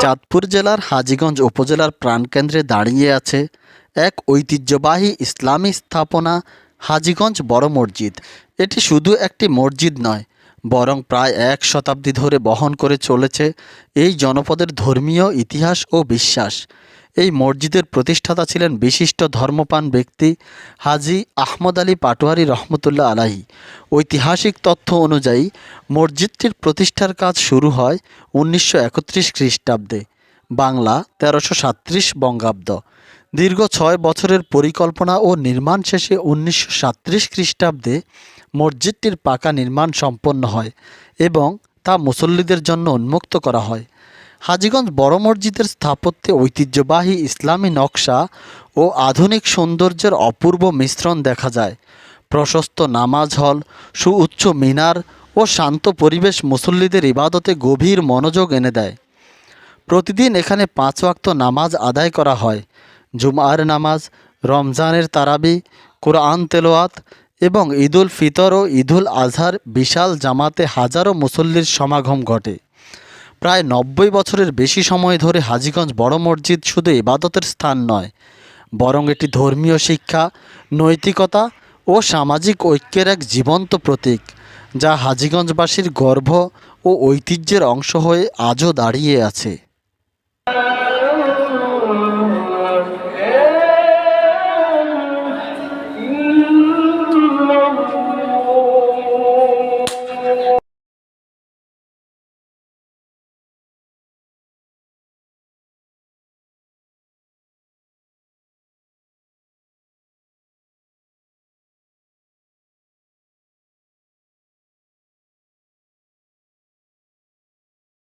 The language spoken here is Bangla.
চাঁদপুর জেলার হাজীগঞ্জ উপজেলার প্রাণকেন্দ্রে দাঁড়িয়ে আছে এক ঐতিহ্যবাহী ইসলামী স্থাপনা হাজীগঞ্জ বড় মসজিদ। এটি শুধু একটি মসজিদ নয়, বরং প্রায় এক শতাব্দী ধরে বহন করে চলেছে এই জনপদের ধর্মীয় ইতিহাস ও বিশ্বাস। এই মসজিদের প্রতিষ্ঠাতা ছিলেন বিশিষ্ট ধর্মপ্রাণ ব্যক্তি হাজী আহমদ আলী পাটোয়ারী রহমতুল্লাহ আলাহি। ঐতিহাসিক তথ্য অনুযায়ী মসজিদটির প্রতিষ্ঠার কাজ শুরু হয় 1931 খ্রিস্টাব্দে, বাংলা 1337 বঙ্গাব্দ। দীর্ঘ 6 বছরের পরিকল্পনা ও নির্মাণ শেষে 1937 খ্রিস্টাব্দে মসজিদটির পাকা নির্মাণ সম্পন্ন হয় এবং তা মুসল্লিদের জন্য উন্মুক্ত করা হয়। হাজীগঞ্জ বড় মসজিদের স্থাপত্যে ঐতিহ্যবাহী ইসলামী নকশা ও আধুনিক সৌন্দর্যের অপূর্ব মিশ্রণ দেখা যায়। প্রশস্ত নামাজ হল, সুউচ্চ মিনার ও শান্ত পরিবেশ মুসল্লিদের ইবাদতে গভীর মনোযোগ এনে দেয়। প্রতিদিন এখানে 5 ওয়াক্ত নামাজ আদায় করা হয়। জুমার নামাজ, রমজানের তারাবি, কোরআন তেলাওয়াত এবং ঈদুল ফিতর ও ঈদুল আজহার বিশাল জামাতে হাজারো মুসল্লির সমাগম ঘটে। প্রায় 90 বছরের বেশি সময় ধরে হাজীগঞ্জ বড় মসজিদ শুধু ইবাদতের স্থান নয়, বরং এটি ধর্মীয় শিক্ষা, নৈতিকতা ও সামাজিক ঐক্যের এক জীবন্ত প্রতীক, যা হাজীগঞ্জবাসীর গর্ব ও ঐতিহ্যের অংশ হয়ে আজও দাঁড়িয়ে আছে।